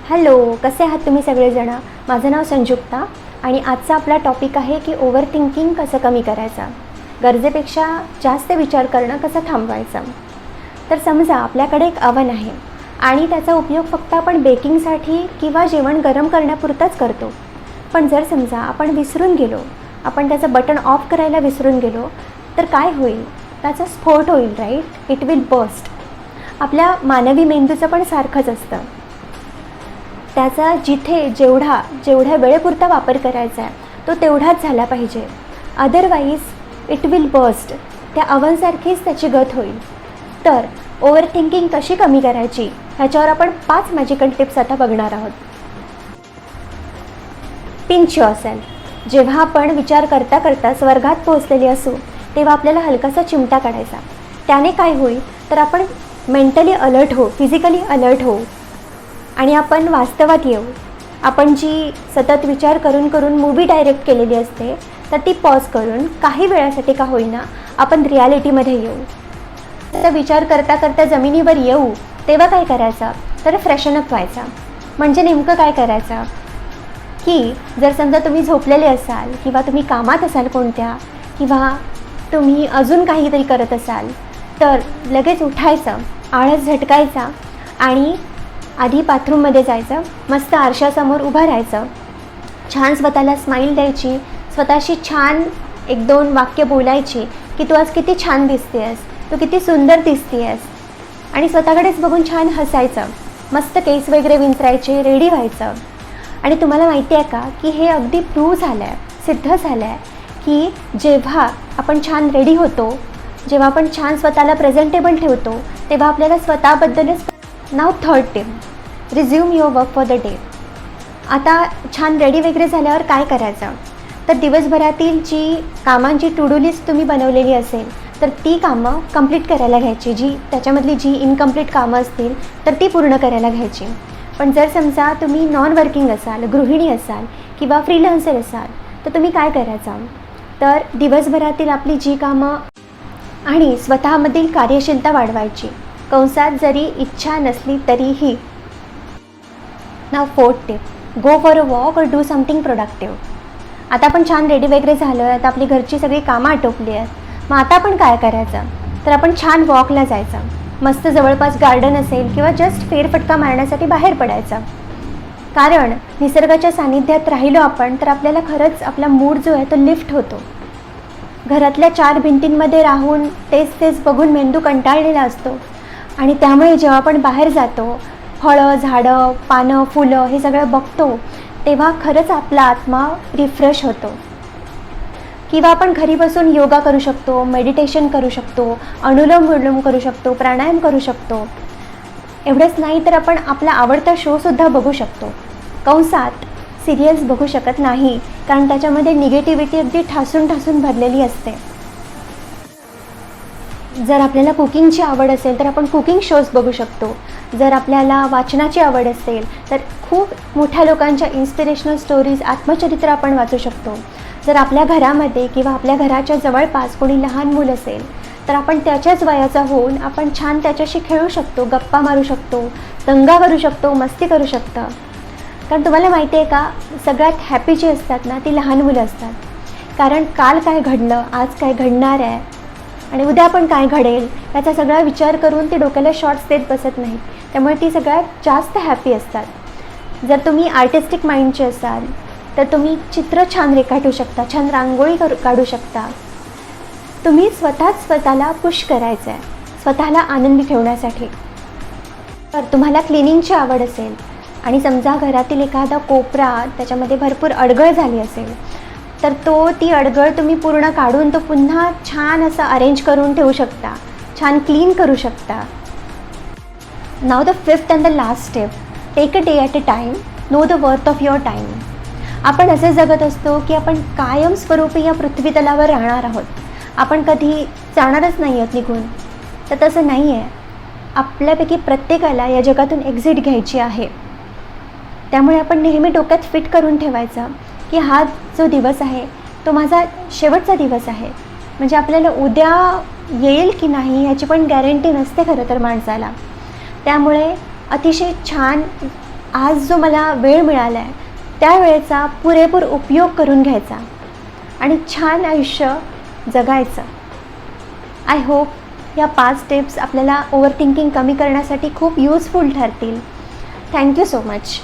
Hello, कसे आहात तुम्ही सगळेजण? माझं नाव संजुक्ता आणि आजचा आपला टॉपिक आहे की ओव्हर थिंकिंग कसं कमी करायचं, गरजेपेक्षा जास्त विचार करणं कसं थांबवायचं. तर समजा आपल्याकडे एक अवन आहे आणि त्याचा उपयोग फक्त आपण बेकिंगसाठी किंवा जेवण गरम करण्यापुरताच करतो. पण जर समजा आपण विसरून गेलो, आपण त्याचं बटन ऑफ करायला विसरून गेलो, तर काय होईल? त्याचा स्फोट होईल, राईट? It will burst. आपल्या मानवी मेंदूचं पण सारखंच असतं. त्याचा जेवढ्या वेळेपुरता वापर करायचा आहे तो तेवढाच झाला पाहिजे, अदरवाईज इट विल बर्स्ट. त्या अवनसारखीच त्याची गत होईल. तर ओव्हर थिंकिंग कशी कमी करायची ह्याच्यावर आपण 5 मॅजिकल टिप्स आता बघणार आहोत. Pinch yourself. जेव्हा आपण विचार करता करता स्वर्गात पोहोचलेले असू तेव्हा आपल्याला हलकासा चिमटा काढायचा. त्याने काय होईल तर आपण मेंटली अलर्ट हो, फिजिकली अलर्ट हो आणि आपण वास्तवात येऊ. आपण जी सतत विचार करून करून मूवी डायरेक्ट केलेली असते तर ती पॉज करून काही वेळासाठी का होईना आपण रियालिटीमध्ये येऊ. तर विचार करता करता जमिनीवर येऊ तेव्हा काय करायचं तर फ्रेशनअप व्हायचा. म्हणजे नेमकं काय करायचं की जर समजा तुम्ही झोपलेले असाल किंवा तुम्ही कामात असाल कोणत्या, किंवा तुम्ही अजून काहीतरी करत असाल, तर लगेच उठायचं, आळस झटकायचा आणि आधी बाथरूममध्ये जायचं, मस्त आरशासमोर उभं राहायचं, छान स्वतःला स्माईल द्यायची, स्वतःशी छान 1-2 वाक्य बोलायची की तू आज किती छान दिसते आहेस, तू किती सुंदर दिसते आहेस, आणि स्वतःकडेच बघून छान हसायचं, मस्त केस वगैरे विंचरायचे, रेडी व्हायचं. आणि तुम्हाला माहिती आहे का की हे अगदी प्रूव्ह झालं आहे, सिद्ध झालं आहे की जेव्हा आपण छान रेडी होतो, जेव्हा आपण छान स्वतःला प्रेझेंटेबल ठेवतो तेव्हा आपल्याला स्वतःबद्दलच. Now third tip, resume your work for the day. आता छान रेडी वगैरे झाल्यावर काय करायचं तर दिवसभरातील जी कामांची टू डू लिस्ट तुम्ही बनवलेली असेल तर ती कामं कंप्लीट करायला घ्यायची. त्याच्यामधली जी इनकम्प्लीट कामं असतील तर ती पूर्ण करायला घ्यायची. पण जर समजा तुम्ही नॉन वर्किंग असाल, गृहिणी असाल किंवा फ्रीलान्सर असाल तर तुम्ही काय करायचं तर दिवसभरातील आपली जी कामं आणि स्वतःमधील कार्यशीलता वाढवायची, कंसात जरी इच्छा नसली तरीही. Now fourth tip, go for a walk और डू समथिंग प्रोडक्टिव्ह. आता आपण छान रेडी वगैरे झालो आहे, आता आपली घरची सगळी कामं आटोपली आहेत, मग आता आपण काय करायचं तर आपण छान वॉकला जायचं, मस्त जवळपास गार्डन असेल किंवा जस्ट फेरफटका मारण्यासाठी बाहेर पडायचं. कारण निसर्गाच्या सानिध्यात राहिलो आपण तर आपल्याला खरंच आपला मूड जो आहे तो लिफ्ट होतो. घरातल्या 4 भिंतींमध्ये राहून तेच बघून मेंदू कंटाळलेला असतो आणि त्यामुळे जेव्हा आपण बाहेर जातो, फळं, झाडं, पानं, फुलं हे सगळं बघतो तेव्हा खरंच आपला आत्मा रिफ्रेश होतो. किंवा आपण घरी बसून योगा करू शकतो, मेडिटेशन करू शकतो, अनुलोम विलोम करू शकतो, प्राणायाम करू शकतो. एवढंच नाही तर आपण आपला आवडता शोसुद्धा बघू शकतो. कंसात सिरियल्स बघू शकत नाही कारण त्याच्यामध्ये निगेटिव्हिटी अगदी ठासून भरलेली असते. जर आपल्याला कुकिंगची आवड असेल तर आपण कुकिंग शोज बघू शकतो. जर आपल्याला वाचनाची आवड असेल तर खूप मोठ्या लोकांच्या इन्स्पिरेशनल स्टोरीज, आत्मचरित्र आपण वाचू शकतो. जर आपल्या घरामध्ये किंवा आपल्या घराच्या जवळपास कोणी लहान मूल असेल तर आपण त्याच्याच वयाचा होऊन आपण छान त्याच्याशी खेळू शकतो, गप्पा मारू शकतो, दंगा करू शकतो, मस्ती करू शकतो. कारण तुम्हाला माहिती आहे का, सगळ्यात हॅपी जी असतात ना ती लहान मुलं असतात. कारण काल काय घडलं, आज काय घडणार आहे आणि उद्या पण काय घडेल याचा सगळा विचार करून ते डोक्याला शॉट्स देत बसत नाहीत. त्यामुळे ती सगळ्यात जास्त हॅपी असतात. जर तुम्ही आर्टिस्टिक माइंडचे असाल तर तुम्ही चित्र छान रेखाटू शकता, छान रांगोळी काढू शकता. तुम्ही स्वतःला पुश करायचं आहे स्वतःला आनंदी ठेवण्यासाठी. तर तुम्हाला क्लिनिंगची आवड असेल आणि समजा घरातील एखादा कोपरा त्याच्यामध्ये भरपूर अडगळ झाली असेल तर ती अडगळ तुम्ही पूर्ण काढून तो पुन्हा छान असं अरेंज करून ठेवू शकता, छान क्लीन करू शकता. Now the fifth and the last step, take a day at a time, know the worth of your time. आपण असे जगत असतो की आपण कायमस्वरूपी या पृथ्वी तलावर राहणार आहोत, आपण कधी जाणारच नाही आहोत निघून. तर तसं नाही आहे. आपल्यापैकी प्रत्येकाला या जगातून एक्झिट घ्यायची आहे. त्यामुळे आपण नेहमी डोक्यात फिट करून ठेवायचं की हा जो दिवस आहे तो माझा शेवटचा दिवस आहे. म्हणजे आपल्याला उद्या येईल की नाही ह्याची पण गॅरंटी नसते खरं तर माणसाला. त्यामुळे अतिशय छान आज जो मला वेळ मिळाला आहे त्या वेळेचा पुरेपूर उपयोग करून घ्यायचा आणि छान आयुष्य जगायचं. आय होप या 5 टिप्स आपल्याला ओव्हर थिंकिंग कमी करण्यासाठी खूप यूजफुल ठरतील. Thank you so much.